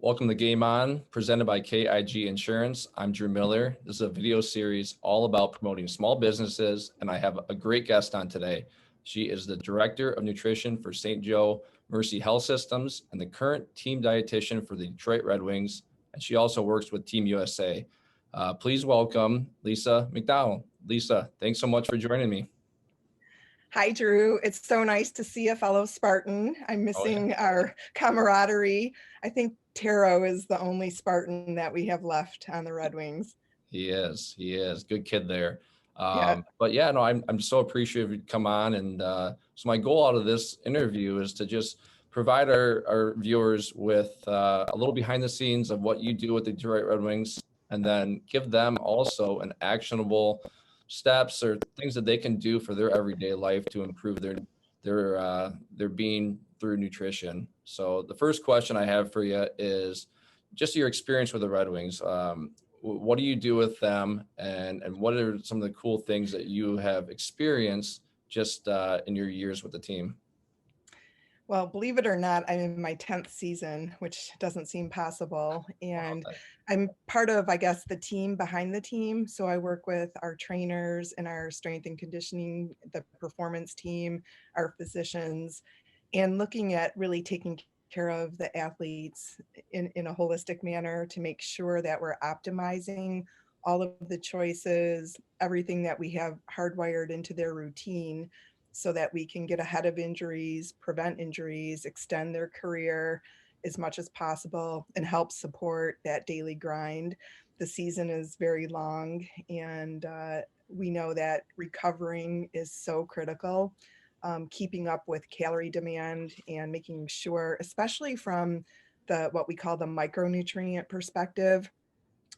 Welcome to Game On, presented by KIG Insurance. I'm Drew Miller. This is a video series all about promoting small businesses, and I have a great guest on today. She is the Director of Nutrition for St. Joe Mercy Health Systems and the current team dietitian for the Detroit Red Wings, and she also works with Team USA. Please welcome Lisa McDowell. Lisa, thanks so much for joining me. Hi, Drew. It's so nice to see a fellow Spartan. I'm missing our camaraderie. I think Taro is the only Spartan that we have left on the Red Wings. He is. Good kid there. Yeah. But yeah, no, I'm so appreciative you'd come on. And so my goal out of this interview is to just provide our viewers with a little behind the scenes of what you do with the Detroit Red Wings, and then give them also an actionable steps or things that they can do for their everyday life to improve their being through nutrition. So the first question I have for you is just your experience with the Red Wings. What do you do with them, and what are some of the cool things that you have experienced just in your years with the team? Well, believe it or not, I'm in my 10th season, which doesn't seem possible. And Wow. I'm part of, I guess, the team behind the team. So I work with our trainers and our strength and conditioning, the performance team, our physicians, and looking at really taking care of the athletes in a holistic manner to make sure that we're optimizing all of the choices, everything that we have hardwired into their routine so that we can get ahead of injuries, prevent injuries, extend their career as much as possible, and help support that daily grind. The season is very long, and we know that recovering is so critical. Keeping up with calorie demand and making sure, especially from what we call the micronutrient perspective,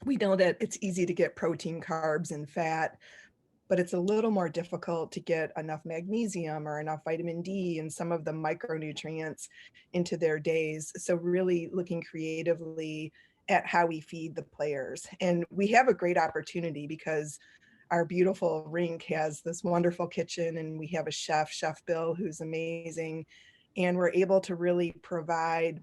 we know that it's easy to get protein, carbs, and fat, but it's a little more difficult to get enough magnesium or enough vitamin D and some of the micronutrients into their days. So really looking creatively at how we feed the players. And we have a great opportunity because our beautiful rink has this wonderful kitchen, and we have a Chef Bill, who's amazing. And we're able to really provide,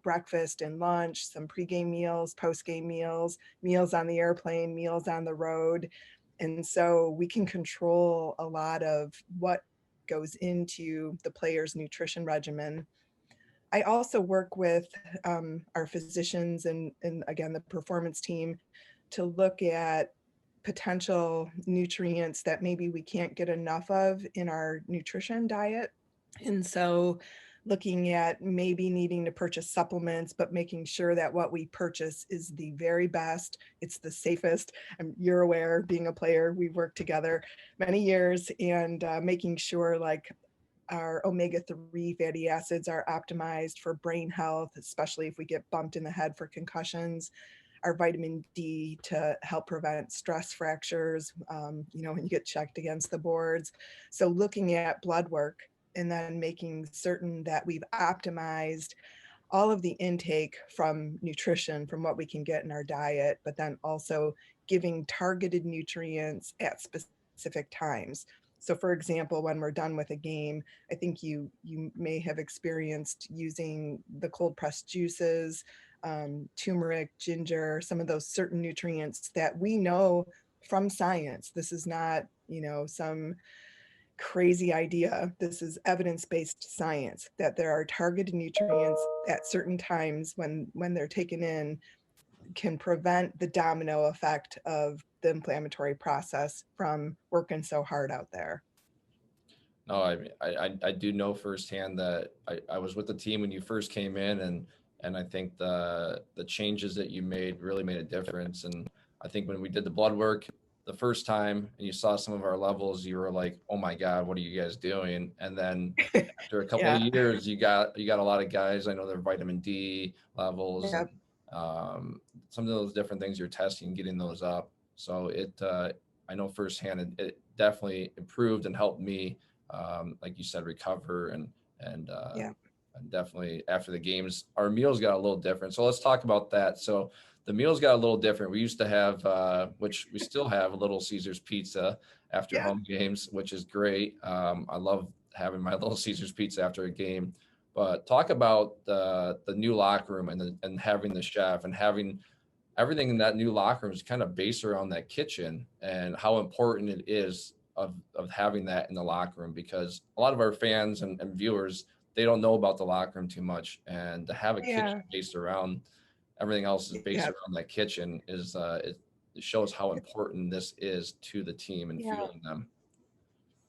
breakfast and lunch, some pregame meals, postgame meals, meals on the airplane, meals on the road. And so we can control a lot of what goes into the player's nutrition regimen. I also work with our physicians and again, the performance team to look at potential nutrients that maybe we can't get enough of in our nutrition diet. And so looking at maybe needing to purchase supplements, but making sure that what we purchase is the very best, it's the safest. You're aware, being a player, we've worked together many years, and making sure like our omega-3 fatty acids are optimized for brain health, especially if we get bumped in the head for concussions, our vitamin D to help prevent stress fractures, when you get checked against the boards. So looking at blood work and then making certain that we've optimized all of the intake from nutrition, from what we can get in our diet, but then also giving targeted nutrients at specific times. So for example, when we're done with a game, I think you may have experienced using the cold pressed juices, turmeric, ginger, some of those certain nutrients that we know from science. This is not, some crazy idea. This is evidence-based science, that there are targeted nutrients at certain times when they're taken in can prevent the domino effect of the inflammatory process from working so hard out there. No, I do know firsthand that I was with the team when you first came in, and I think the changes that you made really made a difference. And I think when we did the blood work the first time and you saw some of our levels, you were like, oh my God, what are you guys doing? And then after a couple Yeah. of years, you got a lot of guys, I know their vitamin D levels, Yep. and some of those different things you're testing, getting those up. So I know firsthand it definitely improved and helped me, like you said, recover Yeah. and definitely after the games, our meals got a little different. So let's talk about that. So the meals got a little different. We used to have, which we still have, a Little Caesars pizza after Yeah. home games, which is great. I love having my Little Caesars pizza after a game. But talk about the new locker room and having the chef and having everything in that new locker room is kind of based around that kitchen and how important it is of having that in the locker room, because a lot of our fans and viewers, they don't know about the locker room too much, and to have a kitchen Yeah. based around everything else is based Yeah. around that kitchen is it shows how important this is to the team and Yeah. fueling them.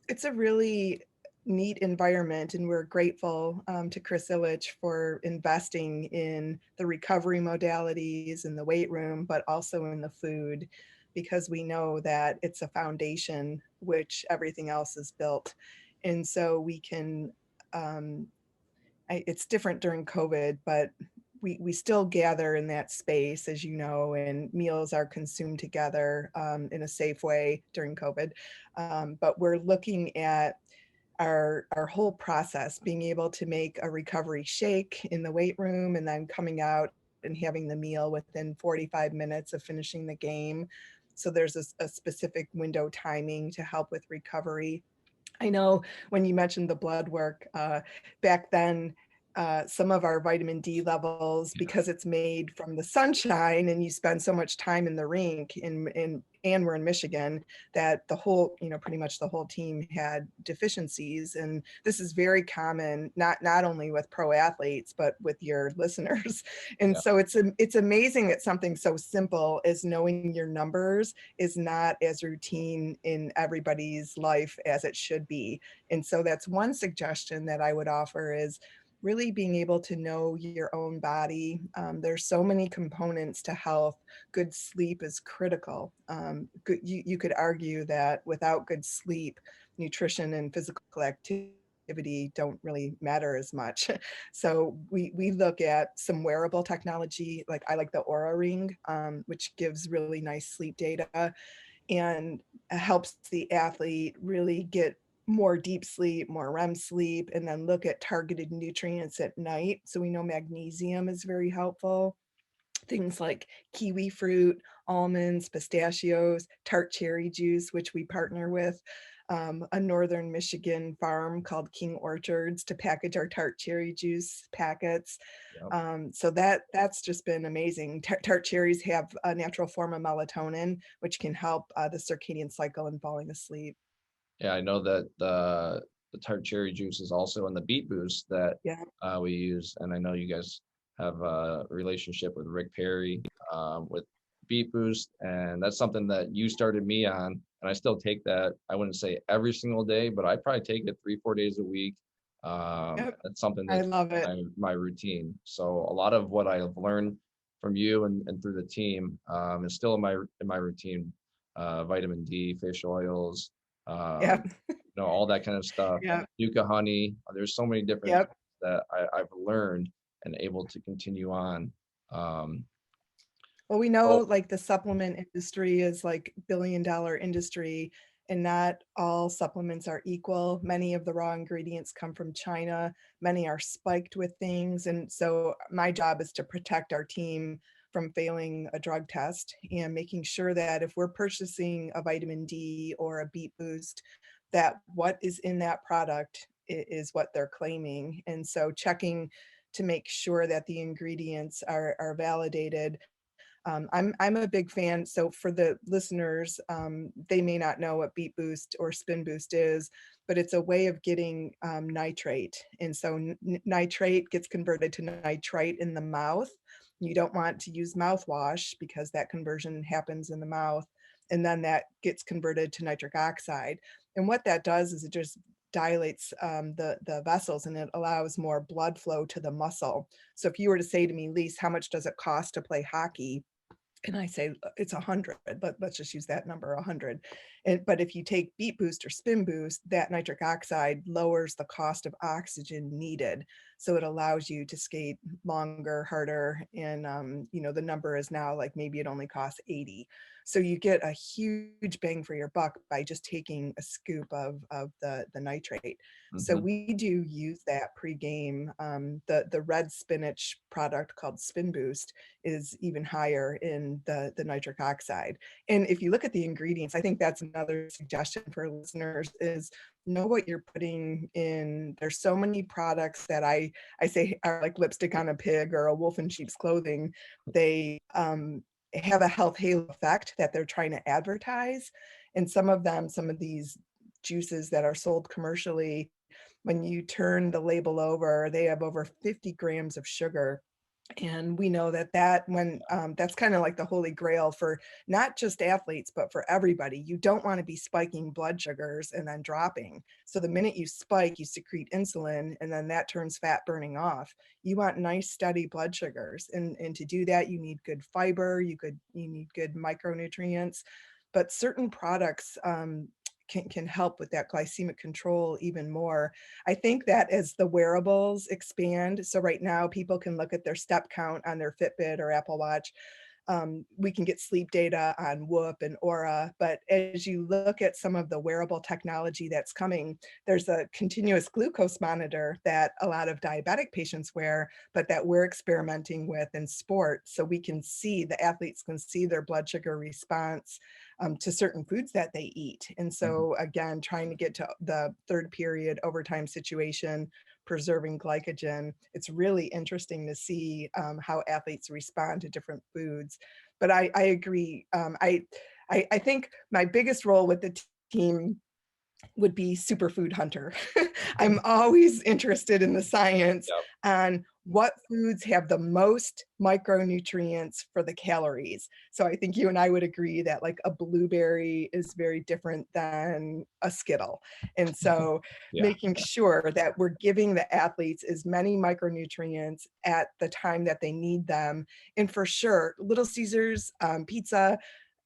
It's a really neat environment, and we're grateful to Chris Illich for investing in the recovery modalities and the weight room, but also in the food, because we know that it's a foundation which everything else is built. And so we can, um, it's different during COVID, but we still gather in that space, as you know, and meals are consumed together in a safe way during COVID. But we're looking at our whole process, being able to make a recovery shake in the weight room and then coming out and having the meal within 45 minutes of finishing the game. So there's a specific window timing to help with recovery. I know when you mentioned the blood work, back then, some of our vitamin D levels, Yeah. because it's made from the sunshine and you spend so much time in the rink and we're in Michigan, that the whole, pretty much the whole team had deficiencies. And this is very common, not only with pro athletes, but with your listeners. And Yeah. so it's amazing that something so simple as knowing your numbers is not as routine in everybody's life as it should be. And so that's one suggestion that I would offer, is really being able to know your own body. There's so many components to health. Good sleep is critical. You could argue that without good sleep, nutrition and physical activity don't really matter as much. So we look at some wearable technology, like I like the Aura Ring, which gives really nice sleep data and helps the athlete really get more deep sleep, more REM sleep, and then look at targeted nutrients at night. So we know magnesium is very helpful. Things like kiwi fruit, almonds, pistachios, tart cherry juice, which we partner with a northern Michigan farm called King Orchards to package our tart cherry juice packets. Yep. So that's just been amazing. Tart cherries have a natural form of melatonin, which can help the circadian cycle and falling asleep. Yeah, I know that the tart cherry juice is also in the beet boost that Yeah. we use, and I know you guys have a relationship with Rick Perry with beet boost, and that's something that you started me on, and I still take that. I wouldn't say every single day, but I probably take it 3, 4 days a week. Yep. That's something I that's love it. my routine. So a lot of what I have learned from you and through the team is still in my routine. Vitamin D, fish oils, Yep. all that kind of stuff. Yep. Yucca honey. There's so many different things Yep. that I've learned and able to continue on. Um, Well, we know oh, like the supplement industry is like billion-dollar industry, and not all supplements are equal. Many of the raw ingredients come from China. Many are spiked with things. And so my job is to protect our team from failing a drug test and making sure that if we're purchasing a vitamin D or a beet boost, that what is in that product is what they're claiming. And so checking to make sure that the ingredients are validated. I'm a big fan. So for the listeners, they may not know what Beet Boost or Spin Boost is, but it's a way of getting nitrate. And so nitrate gets converted to nitrite in the mouth. You don't want to use mouthwash because that conversion happens in the mouth. And then that gets converted to nitric oxide. And what that does is it just dilates the vessels, and it allows more blood flow to the muscle. So if you were to say to me, Lise, how much does it cost to play hockey? And I say it's 100, but let's just use that number, 100. But if you take beet boost or spin boost, that nitric oxide lowers the cost of oxygen needed. So it allows you to skate longer, harder. And, the number is now like maybe it only costs 80. So you get a huge bang for your buck by just taking a scoop of the nitrate. So Hmm. we do use that pre-game. The red spinach product called Spin Boost is even higher in the nitric oxide. And if you look at the ingredients, I think that's another suggestion for listeners is know what you're putting in. There's so many products that I say are like lipstick on a pig or a wolf in sheep's clothing. They have a health halo effect that they're trying to advertise. And some of these juices that are sold commercially, when you turn the label over, they have over 50 grams of sugar. And we know that when that's kind of like the holy grail for not just athletes, but for everybody. You don't want to be spiking blood sugars and then dropping. So the minute you spike, you secrete insulin, and then that turns fat burning off. You want nice, steady blood sugars. And to do that, you need good fiber, you need good micronutrients. But certain products can help with that glycemic control even more. I think that as the wearables expand, so right now people can look at their step count on their Fitbit or Apple Watch. We can get sleep data on Whoop and Aura, but as you look at some of the wearable technology that's coming, there's a continuous glucose monitor that a lot of diabetic patients wear, but that we're experimenting with in sport. So we can see, the athletes can see their blood sugar response to certain foods that they eat. And Hmm. so again, trying to get to the third period overtime situation, preserving glycogen. It's really interesting to see how athletes respond to different foods. But I agree. I think my biggest role with the team would be superfood hunter. I'm always interested in the science Yep. on what foods have the most micronutrients for the calories. So I think you and I would agree that like a blueberry is very different than a Skittle. And so Yeah. making sure that we're giving the athletes as many micronutrients at the time that they need them. And for sure, Little Caesars pizza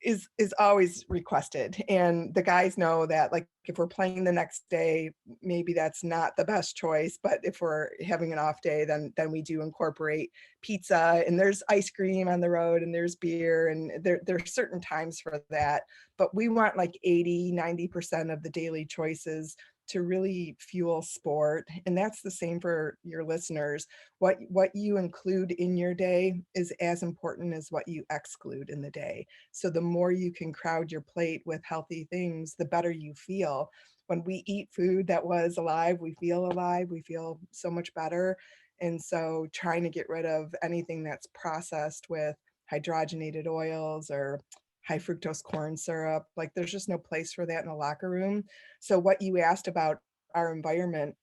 is always requested, and the guys know that like if we're playing the next day, maybe that's not the best choice, but if we're having an off day, then we do incorporate pizza, and there's ice cream on the road, and there's beer, and there's certain times for that. But we want like 80-90% of the daily choices to really fuel sport. And that's the same for your listeners. What you include in your day is as important as what you exclude in the day. So the more you can crowd your plate with healthy things, the better you feel. When we eat food that was alive, we feel so much better. And so trying to get rid of anything that's processed with hydrogenated oils or high fructose corn syrup, like there's just no place for that in a locker room. So what you asked about our environment,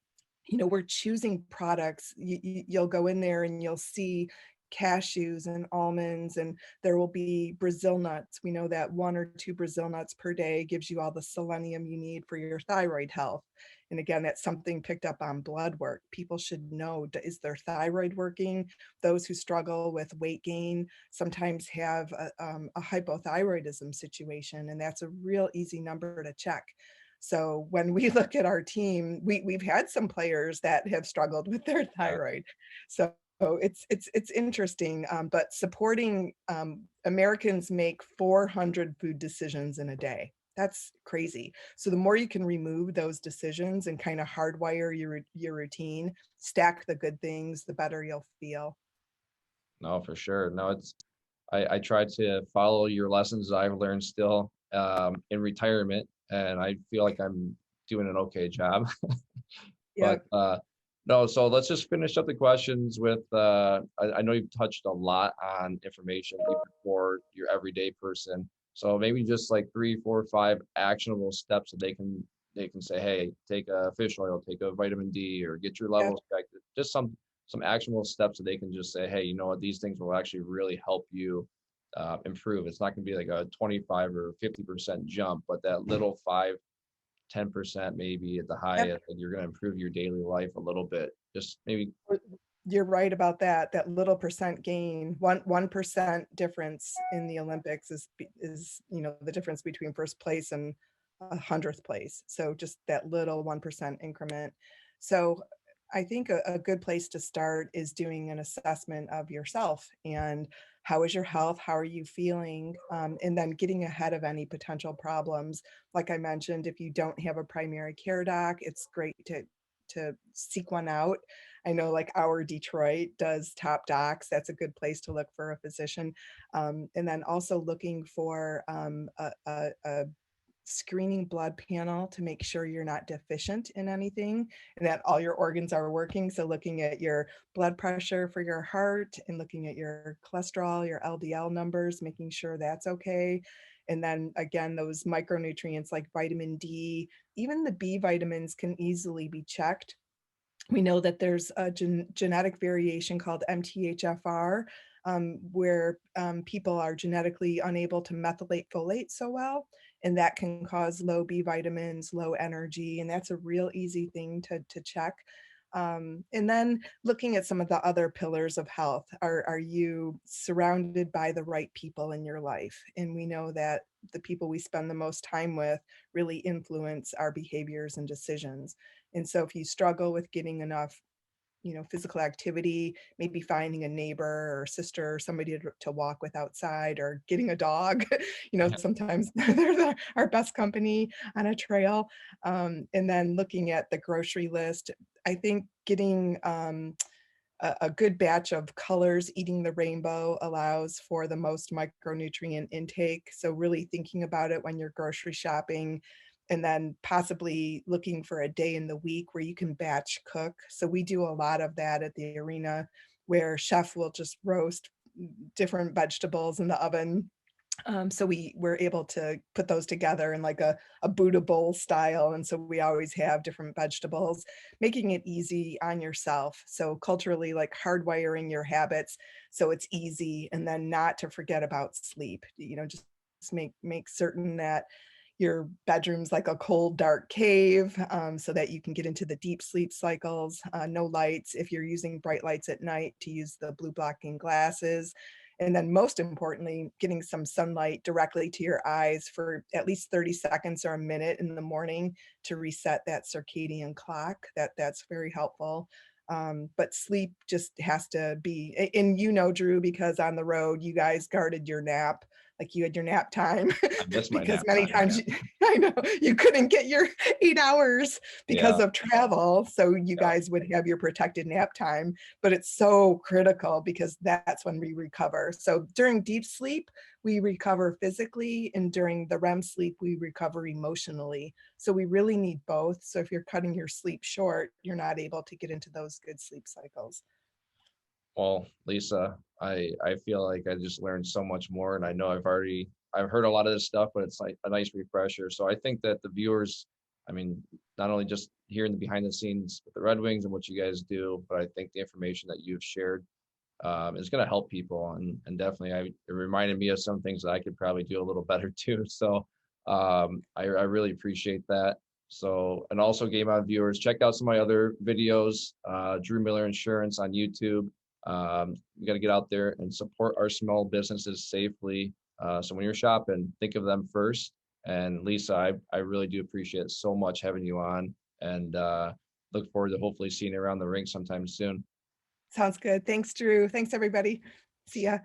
we're choosing products. You'll go in there and you'll see cashews and almonds, and there will be Brazil nuts. We know that 1 or 2 Brazil nuts per day gives you all the selenium you need for your thyroid health. And again, that's something picked up on blood work. People should know, is their thyroid working? Those who struggle with weight gain sometimes have a hypothyroidism situation, and that's a real easy number to check. So when we look at our team, we've had some players that have struggled with their Yeah. thyroid. So it's interesting, but supporting Americans make 400 food decisions in a day. That's crazy. So the more you can remove those decisions and kind of hardwire your routine, stack the good things, the better you'll feel. No, for sure. No, I try to follow your lessons that I've learned still in retirement, and I feel like I'm doing an okay job. But Yep. no, so let's just finish up the questions with I know you've touched a lot on information even for your everyday person. So maybe just like 3, 4, 5 actionable steps that they can say, hey, take a fish oil, take a vitamin D, or get your Yep. levels checked. Just some actionable steps that they can just say, hey, you know what, these things will actually really help you improve. It's not going to be like a 25 or 50% jump, but that little 5-10% maybe at the Yep. highest, and you're going to improve your daily life a little bit. Just maybe. You're right about that. That little percent gain, 1% difference in the Olympics is the difference between first place and 100th place. So just that little 1% increment. So I think a good place to start is doing an assessment of yourself and how is your health? How are you feeling? And then getting ahead of any potential problems. Like I mentioned, if you don't have a primary care doc, it's great to seek one out. I know like our Detroit does top docs. That's a good place to look for a physician. And then also looking for a screening blood panel to make sure you're not deficient in anything and that all your organs are working. So looking at your blood pressure for your heart and looking at your cholesterol, your LDL numbers, making sure that's okay. And then again, those micronutrients like vitamin D, even the B vitamins can easily be checked. We know that there's a genetic variation called MTHFR, where people are genetically unable to methylate folate so well, and that can cause low B vitamins, low energy, and that's a real easy thing to check. And then looking at some of the other pillars of health, are you surrounded by the right people in your life? And we know that the people we spend the most time with really influence our behaviors and decisions. And so if you struggle with getting enough, physical activity, maybe finding a neighbor or sister or somebody to walk with outside or getting a dog, Yeah. sometimes they're our best company on a trail. And then looking at the grocery list, I think getting a good batch of colors, eating the rainbow allows for the most micronutrient intake. So really thinking about it when you're grocery shopping, and then possibly looking for a day in the week where you can batch cook. So we do a lot of that at the arena where chef will just roast different vegetables in the oven. So we were able to put those together in like a Buddha bowl style. And so we always have different vegetables, making it easy on yourself. So culturally, like hardwiring your habits so it's easy, and then not to forget about sleep, just make certain that your bedroom's like a cold, dark cave, so that you can get into the deep sleep cycles. No lights. If you're using bright lights at night, to use the blue blocking glasses. And then most importantly, getting some sunlight directly to your eyes for at least 30 seconds or a minute in the morning to reset that circadian clock. That's very helpful. But sleep just has to be, and Drew, because on the road, you guys guarded your nap, like you had your nap time, I miss my because nap many time. times I know you couldn't get your 8 hours because Yeah. of travel. So you Yeah. guys would have your protected nap time, but it's so critical because that's when we recover. So during deep sleep, we recover physically, and during the REM sleep, we recover emotionally. So we really need both. So if you're cutting your sleep short, you're not able to get into those good sleep cycles. Well, Lisa, I feel like I just learned so much more, and I know I've heard a lot of this stuff, but it's like a nice refresher. So I think that the viewers, I mean, not only just hearing the behind the scenes with the Red Wings and what you guys do, but I think the information that you've shared is going to help people, and definitely it reminded me of some things that I could probably do a little better too. So I really appreciate that. So, and also Game On viewers, check out some of my other videos, Drew Miller Insurance on YouTube. You got to get out there and support our small businesses safely. So when you're shopping, think of them first. And Lisa, I really do appreciate so much having you on, and look forward to hopefully seeing you around the rink sometime soon. Sounds good. Thanks, Drew. Thanks, everybody. See ya.